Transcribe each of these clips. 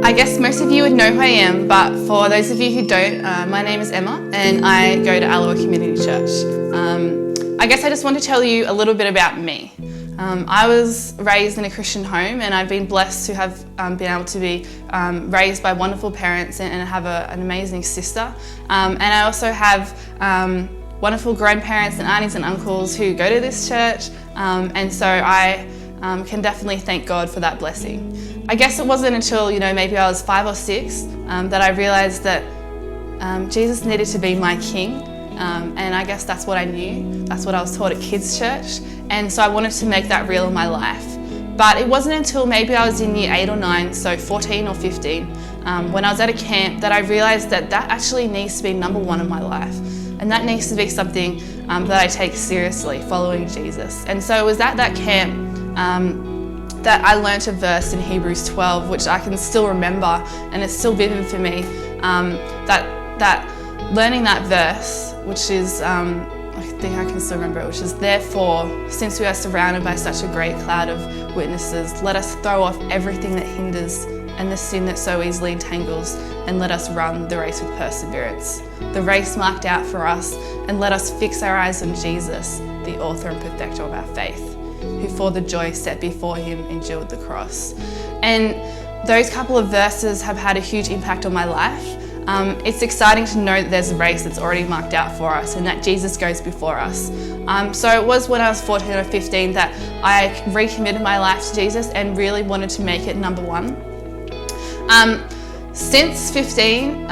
I guess most of you would know who I am, but for those of you who don't, my name is Emma and I go to Allawah Community Church. I guess I just want to tell you a little bit about me. I was raised in a Christian home and I've been blessed to have been able to be raised by wonderful parents and have an amazing sister. And I also have wonderful grandparents and aunties and uncles who go to this church, and so I can definitely thank God for that blessing. I guess it wasn't until, maybe I was 5 or 6 that I realised that Jesus needed to be my king, and I guess that's what I knew. That's what I was taught at kids' church, and so I wanted to make that real in my life. But it wasn't until maybe I was in year 8 or 9, so 14 or 15, when I was at a camp that I realised that actually needs to be number one in my life. And that needs to be something that I take seriously, following Jesus. And so it was at that camp that I learnt a verse in Hebrews 12, which I can still remember, and it's still vivid for me, that learning that verse, which is, I think I can still remember it, which is, "Therefore, since we are surrounded by such a great cloud of witnesses, let us throw off everything that hinders and the sin that so easily entangles, and let us run the race with perseverance. The race marked out for us, and let us fix our eyes on Jesus, the author and perfecter of our faith, who for the joy set before him endured the cross." And those couple of verses have had a huge impact on my life. It's exciting to know that there's a race that's already marked out for us and that Jesus goes before us. So it was when I was 14 or 15 that I recommitted my life to Jesus and really wanted to make it number one. Since 15,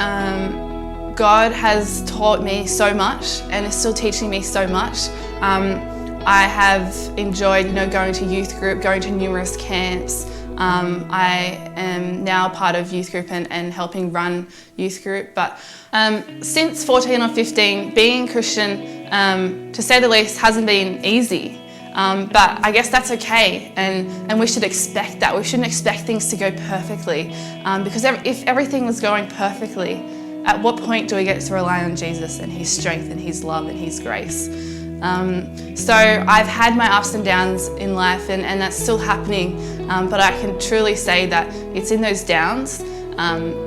God has taught me so much and is still teaching me so much. I have enjoyed, going to youth group, going to numerous camps. I am now part of youth group and helping run youth group. But since 14 or 15, being Christian, to say the least, hasn't been easy. But I guess that's okay, and we should expect that. We shouldn't expect things to go perfectly, because if everything was going perfectly, at what point do we get to rely on Jesus and his strength and his love and his grace? So I've had my ups and downs in life, and that's still happening, but I can truly say that it's in those downs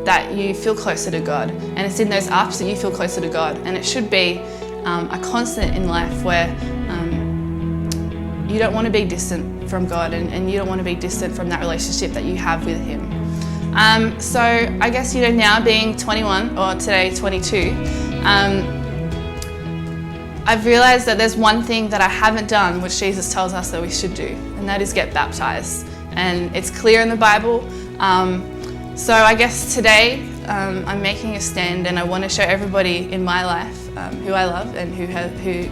that you feel closer to God, and it's in those ups that you feel closer to God, and it should be a constant in life where you don't want to be distant from God, and you don't want to be distant from that relationship that you have with him. So I guess, now being 21, or today 22, I've realised that there's one thing that I haven't done, which Jesus tells us that we should do, and that is get baptised. And it's clear in the Bible. So I guess today I'm making a stand, and I want to show everybody in my life who I love and who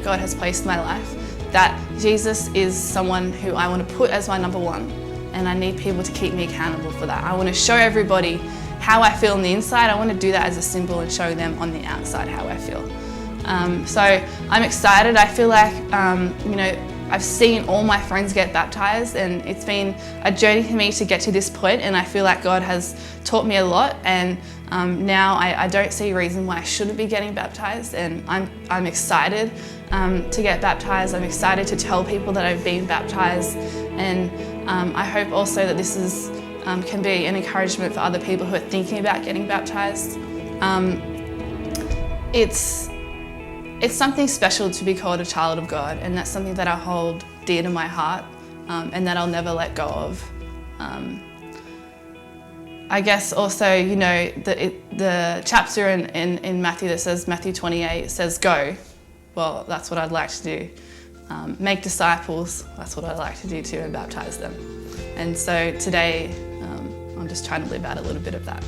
God has placed in my life, that Jesus is someone who I want to put as my number one, and I need people to keep me accountable for that. I want to show everybody how I feel on the inside. I want to do that as a symbol and show them on the outside how I feel. So I'm excited. I feel like, I've seen all my friends get baptised, and it's been a journey for me to get to this point, and I feel like God has taught me a lot, and now I don't see a reason why I shouldn't be getting baptised, and I'm excited to get baptised. I'm excited to tell people that I've been baptised, and I hope also that this can be an encouragement for other people who are thinking about getting baptised. It's something special to be called a child of God, and that's something that I hold dear to my heart, and that I'll never let go of. I guess also, the chapter in Matthew that says, Matthew 28, says go. Well, that's what I'd like to do. Make disciples, that's what I'd like to do too, and baptise them. And so today, I'm just trying to live out a little bit of that.